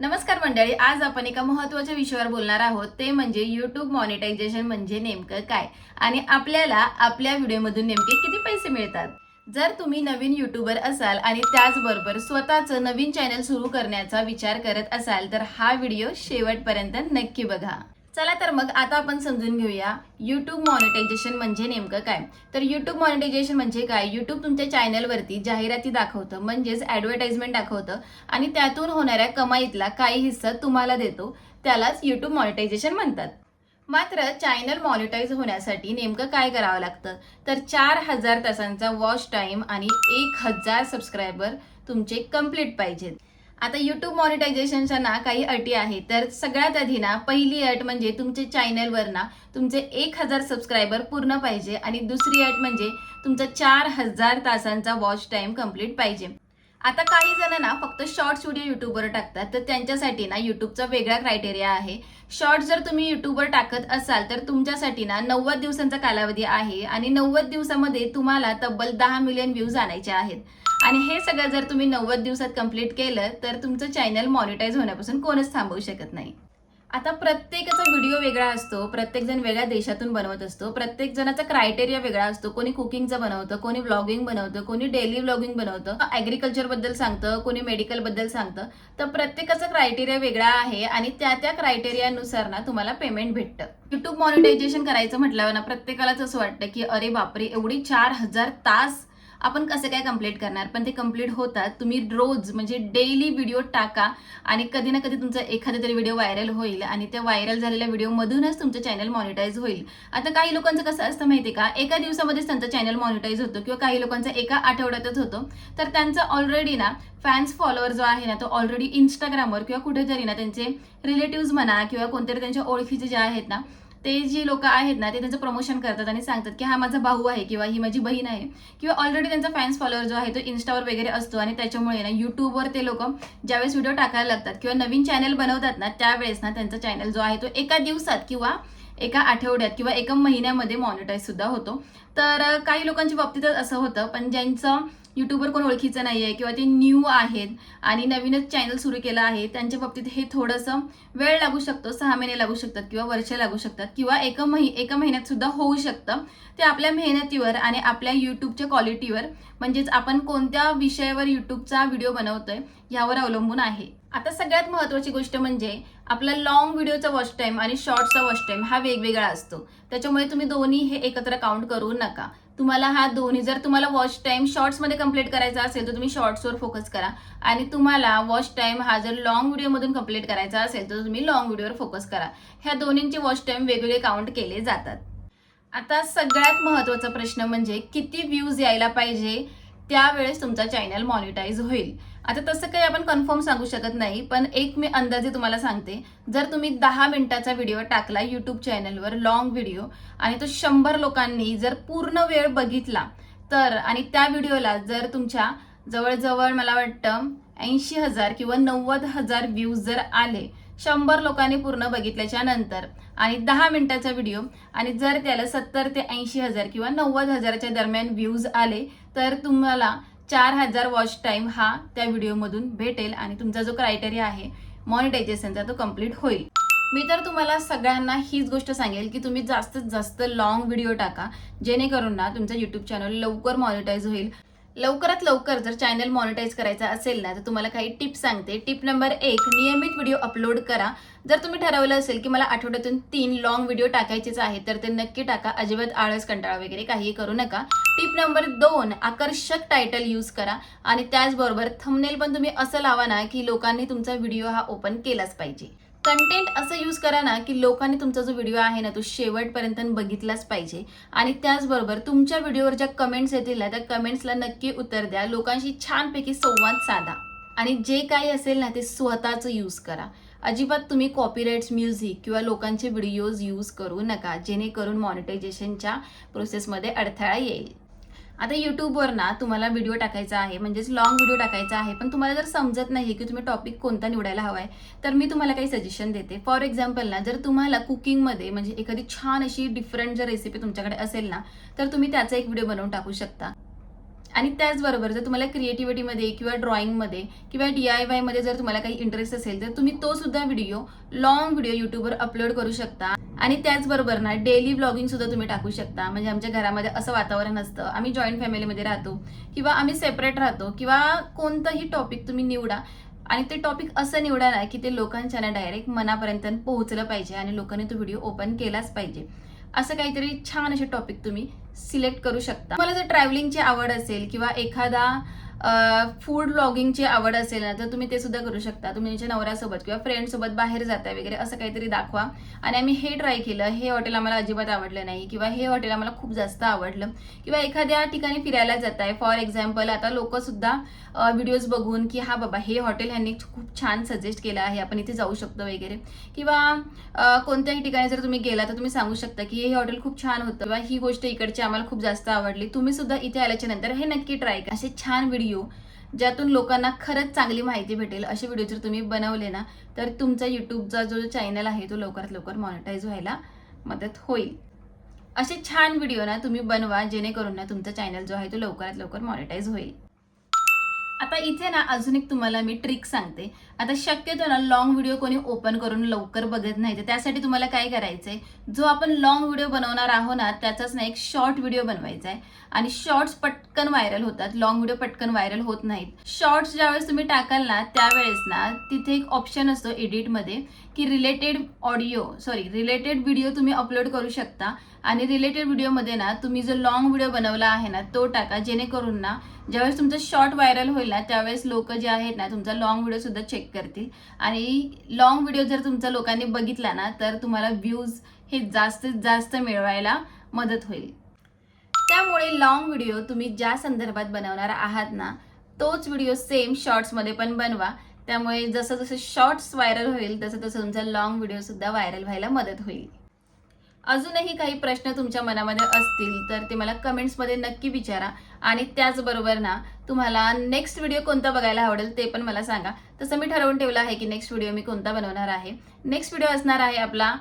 नमस्कार मंडळी, आज आपण एका महत्त्वाच्या विषयावर बोलणार आहोत. ते म्हणजे YouTube मॉनिटायझेशन म्हणजे नेमकं काय आणि आपल्याला आपल्या व्हिडिओमधून नेमके किती पैसे मिळतात. जर तुम्ही नवीन यूट्यूबर असाल आणि त्याचबरोबर स्वतःचं नवीन चॅनल सुरू करण्याचा विचार करत असाल तर हा व्हिडिओ शेवटपर्यंत नक्की बघा. चला तर मग आता आपण समजून घेऊया YouTube मॉनिटायझेशन म्हणजे नेमकं काय. तर YouTube मॉनिटायझेशन म्हणजे काय, YouTube तुमच्या चॅनलवरती जाहिराती दाखवतं, म्हणजेच ॲडव्हर्टाइजमेंट दाखवतं आणि त्यातून होणाऱ्या कमाईतला काही हिस्सा तुम्हाला देतो. त्यालाच YouTube मॉनिटायझेशन म्हणतात. मात्र चॅनल मॉनिटाईज होण्यासाठी नेमकं काय करावं लागतं, तर 4,000 तासांचा वॉच टाईम आणि 1,000 सबस्क्रायबर तुमचे कंप्लीट पाहिजेत. आता YouTube मॉनिटायझेशनच्या ना काही अटी आहेत. तर सगळ्यात आधी ना पहिली अट म्हणजे तुमच्या चॅनलवर ना तुमचे 1,000 सबस्क्रायबर पूर्ण पाहिजे आणि दुसरी अट म्हणजे तुमचा 4,000 तासांचा वॉच टाईम कंप्लीट पाहिजे. आता काही जण ना फक्त शॉर्ट्स व्हिडिओ युट्यूबवर टाकतात, तर त्यांच्यासाठी ना युट्यूबचा वेगळा क्रायटेरिया आहे. शॉर्ट्स जर तुम्ही युट्यूबवर टाकत असाल तर तुमच्यासाठी ना 90 दिवसांचा कालावधी आहे आणि 90 दिवसामध्ये तुम्हाला तब्बल 10 मिलियन व्ह्यूज आणायचे आहेत. आणि हे सगळं जर तुम्ही 90 दिवसात कंप्लीट केलं तर तुमचं चॅनल मॉनिटाईज होण्यापासून कोणच थांबवू शकत नाही. आता प्रत्येकाचा व्हिडिओ वेगळा असतो, प्रत्येकजण वेगळ्या देशातून बनवत असतो, प्रत्येक जणाचा क्रायटेरिया वेगळा असतो. कोणी कुकिंगचं बनवतं, कोणी व्लॉगिंग बनवतं, कोणी डेली व्लॉगिंग बनवतं, ॲग्रिकल्चर बद्दल सांगतं, कोणी मेडिकल बद्दल सांगतं. तर प्रत्येकाचा क्रायटेरिया वेगळा आहे आणि त्या त्या क्रायटेरियानुसार ना तुम्हाला पेमेंट भेटतं. युट्यूब मॉनिटायझेशन करायचं म्हटल्यावर ना प्रत्येकालाच असं वाटतं की अरे बापरे, एवढी 4,000 तास आपण कसं काय कंप्लीट करणार. पण ते कंप्लीट होतात. तुम्ही रोज म्हणजे डेली व्हिडिओ टाका आणि कधी ना कधी तुमचा एखादा तरी व्हिडिओ व्हायरल होईल आणि त्या व्हायरल झालेल्या व्हिडिओमधूनच तुमचं चॅनल मॉनिटाईज होईल. आता काही लोकांचं कसं असतं माहिती का, एका दिवसामध्येच त्यांचं चॅनल मॉनिटाईज होतं किंवा काही लोकांचा एका आठवड्यातच होतो. तर त्यांचं ऑलरेडी ना फॅन्स फॉलोअर जो आहे ना तो ऑलरेडी इंस्टाग्रामवर किंवा कुठेतरी ना त्यांचे रिलेटिव्ह म्हणा किंवा कोणतरी त्यांच्या ओळखीचे जे आहेत ना ते जी लोक आहेत ना ते त्यांचं प्रमोशन करतात आणि सांगतात की हा माझा भाऊ आहे किंवा ही माझी बहीण आहे, किंवा ऑलरेडी त्यांचा फॅन्स फॉलोअर जो आहे तो इन्स्टावर वगैरे असतो आणि त्याच्यामुळे ना युट्यूबवर ते लोक ज्यावेळेस व्हिडिओ टाकायला लागतात किंवा नवीन चॅनल बनवतात ना त्यावेळेस ना त्यांचा चॅनल जो आहे तो एका दिवसात किंवा एका आठवड्यात किंवा एका महिन्यामध्ये मॉनिटाईज सुद्धा होतो. तर काही लोकांच्या बाबतीतच असं होतं, पण ज्यांचं युट्यूबवर कोण ओळखीचं नाही आहे किंवा ते न्यू आहेत आणि नवीनच चॅनल सुरू केलं आहे त्यांच्या बाबतीत हे थोडंसं वेळ लागू शकतो. 6 महिने लागू शकतात किंवा वर्ष लागू शकतात किंवा एका महिन्यात सुद्धा होऊ शकतं. ते आपल्या मेहनतीवर आणि आपल्या यूट्यूबच्या क्वालिटीवर, म्हणजेच आपण कोणत्या विषयावर यूट्यूबचा व्हिडिओ बनवतोय यावर अवलंबून आहे. आता सगळ्यात महत्त्वाची गोष्ट म्हणजे आपला लॉंग व्हिडिओचा वॉच टाईम आणि शॉर्ट्सचा वॉच टाईम हा वेगवेगळा असतो. त्याच्यामुळे तुम्ही दोन्ही हे एकत्र काउंट करू नका. तुम्हाला हा दोन्ही, जर तुम्हाला वॉच टाईम शॉर्ट्समध्ये कंप्लीट करायचा असेल तर तुम्ही शॉर्ट्सवर फोकस करा आणि तुम्हाला वॉच टाईम हा जर लॉंग व्हिडिओमधून कंप्लीट करायचा असेल तर तुम्ही लॉंग व्हिडिओवर फोकस करा. ह्या दोन्हींचे वॉच टाईम वेगवेगळे काउंट केले जातात. आता सगळ्यात महत्त्वाचा प्रश्न म्हणजे किती व्ह्यूज यायला पाहिजे त्यावेळेस तुमचा चॅनल मॉनिटाईज होईल. आता तसं काही आपण कन्फर्म सांगू शकत नाही, पण एक मी अंदाजे तुम्हाला सांगते. जर तुम्ही 10 मिनिटाचा व्हिडिओ टाकला यूट्यूब चॅनलवर, लॉंग व्हिडिओ, आणि तो 100 लोकांनी जर पूर्ण वेळ बघितला तर, आणि त्या व्हिडिओला जर तुमच्या जवळजवळ मला वाटतं 80,000 किंवा 90,000 व्ह्यूज जर आले 100 लोकांनी पूर्ण बघितल्याच्या नंतर, आणि 10 मिनिटाचा व्हिडिओ, आणि जर त्याला 70 ते 80,000 किंवा 90,000च्या दरम्यान व्ह्यूज आले तर तुम्हाला 4,000 वॉच टाईम हा त्या व्हिडिओमधून भेटेल आणि तुमचा जो क्रायटेरिया आहे मॉनिटायझेशनचा तो कंप्लीट होईल. मी तर तुम्हाला सगळ्यांना हीच गोष्ट सांगेल की तुम्ही जास्तीत जास्त लॉंग व्हिडिओ टाका, जेणेकरून ना तुमचं यूट्यूब चॅनल लवकर मॉनिटाईज होईल. लवकरात लवकर जर चॅनल मॉनिटाईज करायचा असेल ना तर तुम्हाला काही टिप्स सांगते. टिप नंबर 1, नियमित व्हिडिओ अपलोड करा. जर तुम्ही ठरवलं असेल की मला आठवड्यातून 3 लॉंग व्हिडिओ टाकायचेच आहेत तर ते नक्की टाका. अजिबात आळस, कंटाळा वगैरे काही करू नका. टिप नंबर 2, आकर्षक टायटल यूज करा आणि त्याचबरोबर थंबनेल पण तुम्ही असं लावा ना की लोकांनी तुमचा व्हिडिओ हा ओपन केलाच पाहिजे. कंटेंट असं यूज करा ना की लोकांनी तुमचा जो व्हिडिओ आहे ना तो शेवटपर्यंत बघितलाच पाहिजे. आणि त्याचबरोबर तुमच्या व्हिडिओवर ज्या कमेंट्स येतील ना त्या कमेंट्सला नक्की उत्तर द्या. लोकांशी छानपैकी संवाद साधा आणि जे काही असेल ना ते स्वतःचं यूज करा. अजिबात तुम्ही कॉपीराइट्स म्युझिक किंवा लोकांचे व्हिडिओज यूज करू नका, जेणेकरून मॉनिटायझेशनच्या प्रोसेसमध्ये अडथळा येईल. आता यूट्यूबवर ना तुम्हाला व्हिडिओ टाकायचा आहे, म्हणजेच लॉंग व्हिडिओ टाकायचा आहे, पण तुम्हाला जर समजत नाही की तुम्ही टॉपिक कोणता निवडायला हवा आहे, तर मी तुम्हाला काही सजेशन देते. फॉर एक्झाम्पल ना, जर तुम्हाला कुकिंगमध्ये म्हणजे एखादी छान अशी डिफरंट जर रेसिपी तुमच्याकडे असेल ना तर तुम्ही त्याचा एक व्हिडिओ बनवून टाकू शकता. आणि त्याचबरोबर जर तुम्हाला क्रिएटिव्हिटीमध्ये किंवा ड्रॉइंगमध्ये किंवा DIY मध्ये जर तुम्हाला काही इंटरेस्ट असेल तर तुम्ही तो सुद्धा व्हिडिओ, लॉंग व्हिडिओ यूट्यूबवर अपलोड करू शकता. आणि त्याचबरोबर ना डेली ब्लॉगिंग सुद्धा तुम्ही टाकू शकता. म्हणजे आमच्या घरामध्ये असं वातावरण असतं, आम्ही जॉईंट फॅमिलीमध्ये राहतो किंवा आम्ही सेपरेट राहतो, किंवा कोणतंही टॉपिक तुम्ही निवडा आणि ते टॉपिक असं निवडा ना की ते लोकांच्या ना डायरेक्ट मनापर्यंत पोहोचलं पाहिजे आणि लोकांनी तो व्हिडिओ ओपन केलाच पाहिजे. असं काहीतरी छान असे टॉपिक तुम्ही सिलेक्ट करू शकता. तुम्हाला जर ट्रॅव्हलिंगची आवड असेल किंवा एखादा फूड ब्लॉगिंगची आवड असेल ना तर तुम्ही ते सुद्धा करू शकता. तुम्ही तुमच्या नवऱ्यासोबत किंवा फ्रेंडसोबत बाहेर जाताय वगैरे असं काहीतरी दाखवा आणि आम्ही हे ट्राय केलं, हे हॉटेल आम्हाला अजिबात आवडलं नाही किंवा हे हॉटेल आम्हाला खूप जास्त आवडलं, किंवा एखाद्या ठिकाणी फिरायला जाताय फॉर एक्झाम्पल, आता लोक सुद्धा व्हिडिओज बघून की हा बाबा हे हॉटेल ह्यांनी खूप छान सजेस्ट केलं आहे, आपण इथे जाऊ शकतो वगैरे, किंवा कोणत्याही ठिकाणी जर तुम्ही गेला तर तुम्ही सांगू शकता की हे हॉटेल खूप छान होतं किंवा ही गोष्ट इकडची आम्हाला खूप जास्त आवडली, तुम्ही सुद्धा इथे आल्याच्या नंतर हे नक्की ट्राय करा. असे छान व्हिडिओ ज्यातून लोकांना खरंच चांगली माहिती भेटेल असे व्हिडिओ जर तुम्ही बनवले ना तर तुमचा युट्यूबचा जो चॅनल आहे तो लवकरात लवकर मॉनिटाईज व्हायला मदत होईल. असे छान व्हिडिओ ना तुम्ही बनवा जेणेकरून ना तुमचा चॅनल जो आहे तो लवकरात लवकर मॉनिटाईज होईल. आता इथे ना अजून एक तुम्हाला मी ट्रिक सांगते. आता शक्यतो ना लॉंग व्हिडिओ कोणी ओपन करून लवकर बघत नाही, तर त्यासाठी तुम्हाला काय करायचंय, जो आपण लॉंग व्हिडिओ बनवणार आहोत ना त्याचाच ना एक शॉर्ट व्हिडिओ बनवायचा आहे. आणि शॉर्ट्स पटकन व्हायरल होतात, लॉंग व्हिडिओ पटकन व्हायरल होत नाहीत. शॉर्ट्स ज्यावेळेस तुम्ही टाकाल ना त्यावेळेस ना तिथे एक ऑप्शन असतो एडिटमध्ये की रिलेटेड व्हिडिओ तुम्ही अपलोड करू शकता. आणि रिलेटेड व्हिडिओमध्ये ना तुम्ही जो लॉंग व्हिडिओ बनवला आहे ना तो टाका, जेणेकरून ना ज्यावेळेस तुमचं शॉर्ट व्हायरल होईल ना त्यावेळेस लोक जे आहेत ना तुमचा लॉंग व्हिडिओ सुद्धा चेक करतील. आणि लॉंग व्हिडिओ जर तुमचा लोकांनी बघितला ना तर तुम्हाला व्ह्यूज हे जास्तीत जास्त मिळवायला मदत होईल. त्यामुळे लॉंग व्हिडिओ तुम्ही ज्या संदर्भात बनवणार आहात ना तोच व्हिडिओ सेम शॉर्ट्समध्ये पण बनवा. त्यामुळे जसं जसं शॉर्ट्स व्हायरल होईल तसं तसं तुमचा लॉंग व्हिडिओ सुद्धा व्हायरल व्हायला मदत होईल. अजूनही काही प्रश्न तुमच्या मनामध्ये असतील तर ते मला कमेंट्समध्ये नक्की विचारा. आणि त्याचबरोबर ना तुम्हाला नेक्स्ट व्हिडिओ कोणता बघायला आवडेल ते पण मला सांगा. तसं मी ठरवून ठेवलं आहे की नेक्स्ट व्हिडिओ मी कोणता बनवणार आहे. नेक्स्ट व्हिडिओ असणार आहे आपला,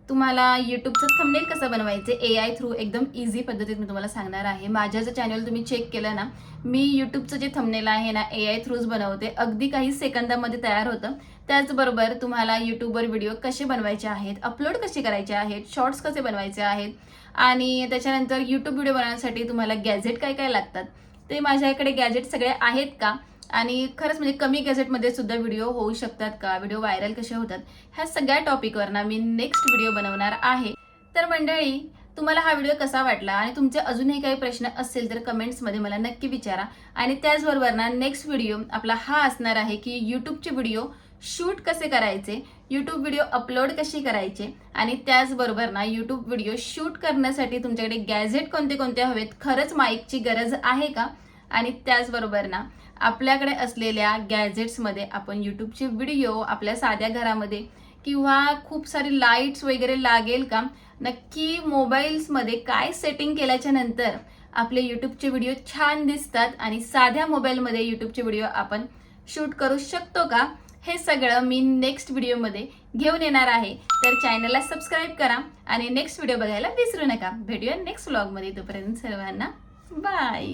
तुम्हाला यूट्यूबचं थंबनेल कसं बनवायचे AI थ्रू एकदम इझी पद्धतीत मी तुम्हाला सांगणार आहे. माझं जर चॅनल तुम्ही चेक केलं ना मी यूट्यूबचं जे थंबनेल आहे ना AI थ्रूच बनवते, अगदी काही सेकंदामध्ये तयार होतं. त्याचबरोबर तुम्हाला यूट्यूबवर व्हिडिओ कसे बनवायचे आहेत, अपलोड कसे करायचे आहेत, शॉर्ट्स कसे बनवायचे आहेत आणि त्याच्यानंतर यूट्यूब व्हिडिओ बनवण्यासाठी तुम्हाला गॅजेट काय काय लागतात ते माझ्याकडे गॅजेट सगळे आहेत का, आणि खरंच म्हणजे कमी गॅजेटमध्ये सुद्धा व्हिडिओ होऊ शकतात का, व्हिडिओ व्हायरल कसे होतात, ह्या सगळ्या टॉपिकवर ना मी नेक्स्ट व्हिडिओ बनवणार आहे. तर मंडळी तुम्हाला हा व्हिडिओ कसा वाटला आणि तुमचे अजूनही काही प्रश्न असतील तर कमेंट्समध्ये मला नक्की विचारा. आणि त्याचबरोबर ना नेक्स्ट व्हिडिओ आपला हा असणार आहे की यूट्यूबचे व्हिडिओ शूट कसे करायचे, यूट्यूब व्हिडिओ अपलोड कशी करायचे, आणि त्याचबरोबर ना यूट्यूब व्हिडिओ शूट करण्यासाठी तुमच्याकडे गॅजेट कोणते कोणते हवेत, खरंच माईकची गरज आहे का, आणि त्याचबरोबर ना आपल्याकडे असलेल्या गॅजेट्समध्ये आपण यूट्यूबचे व्हिडिओ आपल्या साध्या घरामध्ये किंवा खूप सारी लाईट्स वगैरे लागेल का, नक्की मोबाईल्समध्ये काय सेटिंग केल्याच्या नंतर आपले यूट्यूबचे व्हिडिओ छान दिसतात आणि साध्या मोबाईलमध्ये यूट्यूबचे व्हिडिओ आपण शूट करू शकतो का, हे सगळं मी नेक्स्ट व्हिडिओमध्ये घेऊन येणार आहे. तर चॅनलला सबस्क्राईब करा आणि नेक्स्ट व्हिडिओ बघायला विसरू नका. भेटूया नेक्स्ट व्लॉगमध्ये. तोपर्यंत सर्वांना बाय.